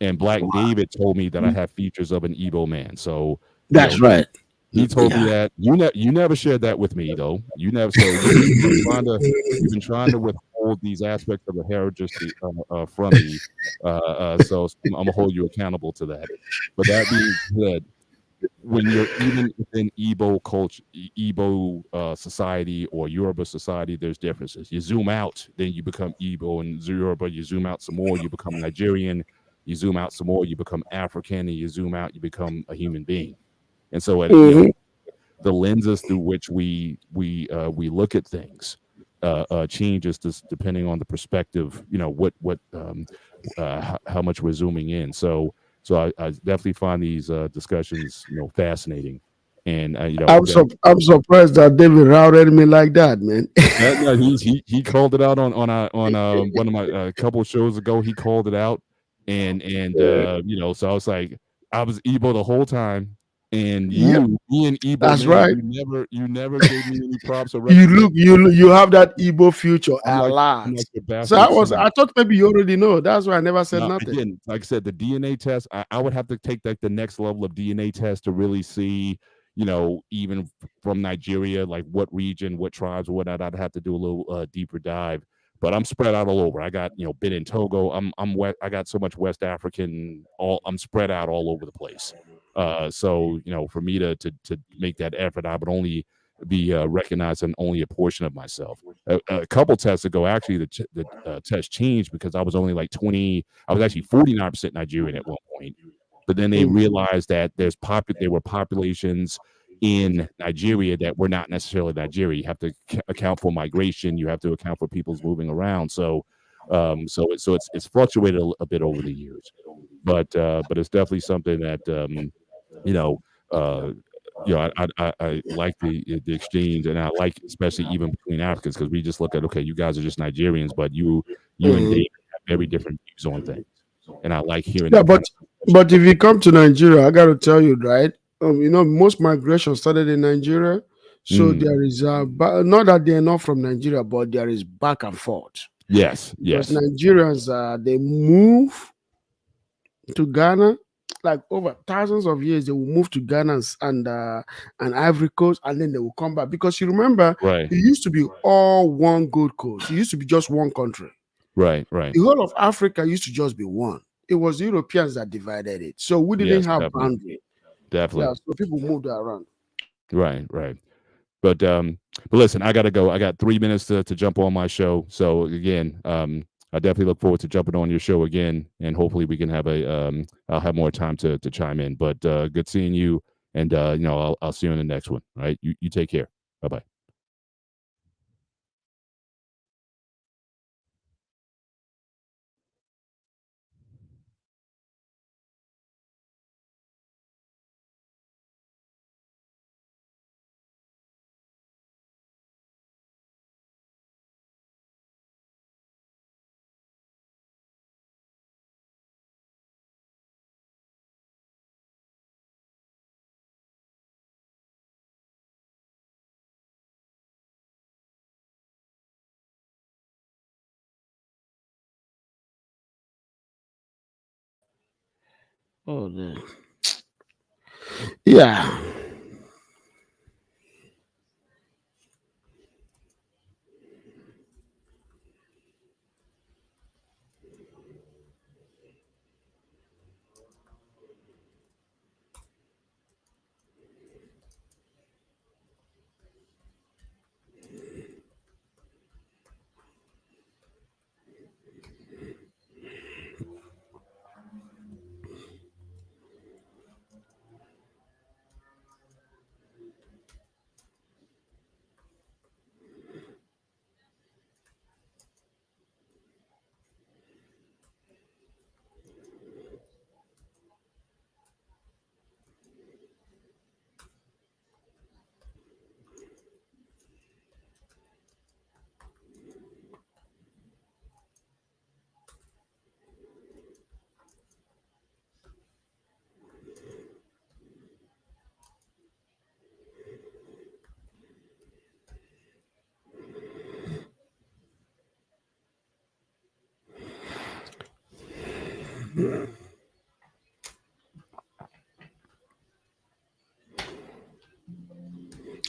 and Black David told me that I have features of an Igbo man. So, you That's know, right. he told me Yeah. that. You never shared that with me though. You never. So you've been trying to withhold hold these aspects of the heritage from me. So I'm gonna hold you accountable to that. But that being said, when you're even within Igbo culture, Igbo society or Yoruba society, there's differences. You zoom out, then you become Igbo and Yoruba. You zoom out some more, you become Nigerian. You zoom out some more, you become African, and you zoom out, you become a human being. And so, Mhm. the lenses through which we look at things changes just depending on the perspective. How much we're zooming in. So I definitely find these discussions fascinating, and I'm surprised that David routed me like that, man. no, he called it out on one of my couple of shows ago. He called it out, and so I was like, I was Ebo the whole time, and Yeah, me and Ebo, that's man, right. you never gave me any props or You look, recognition. you have that Igbo future a I'm lot. like your So bastard son. I thought maybe you already know. That's why I never said Now, nothing. again, like I said, the DNA test, I would have to take like the next level of DNA test to really see, even from Nigeria, like what region, what tribes, or whatnot. I'd have to do a little deeper dive. But I'm spread out all over. I got, been in Togo. I'm wet. I got so much West African. I'm spread out all over the place. So for me to make that effort, I would only be recognizing only a portion of myself. A couple tests ago, actually, the test changed because I was only like 20. I was actually 49% Nigerian at one point, but then they Mm. realized that there were populations in Nigeria that were not necessarily Nigeria. You have to account for migration. You have to account for people's moving around. So it's fluctuated a bit over the years, but it's definitely something that you know. Uh, I like the exchange, and I like especially even between Africans because we just look at, okay, you guys are just Nigerians, but you and Mhm. David have very different views on things, and I like hearing Yeah, that kind but of discussion. if you come to Nigeria, I got to tell you, right? Most migration started in Nigeria, so Mm, there is not that they are not from Nigeria, but there is back and forth yes, because yes, Nigerians they move to Ghana. Like over thousands of years, they will move to Ghana and Ivory Coast, and then they will come back. Because you remember, right, it used to be all one Gold Coast. It used to be just one country. right, right, The whole of Africa used to just be one. It was the Europeans that divided it, so we didn't yes, have definitely, boundary. definitely, Yeah, so people moved around. right, right. But listen, I gotta go. I got 3 minutes to jump on my show. So again, I definitely look forward to jumping on your show again, and hopefully we can have I'll have more time to chime in. But good seeing you, and I'll see you in the next one. All right, you take care. Bye bye. Oh, yeah.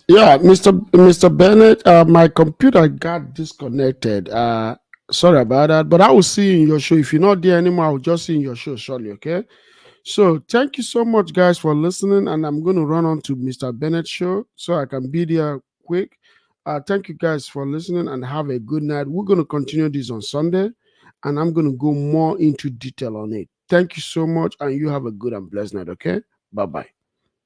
Yeah, Mr. Bennett, my computer got disconnected. Sorry about that, but I will see you in your show. If you're not there anymore, I will just see you in your show shortly, okay? So thank you so much, guys, for listening. And I'm going to run on to Mr. Bennett's show so I can be there quick. Thank you guys for listening and have a good night. We're going to continue this on Sunday and I'm going to go more into detail on it. Thank you so much and you have a good and blessed night, okay? Bye bye.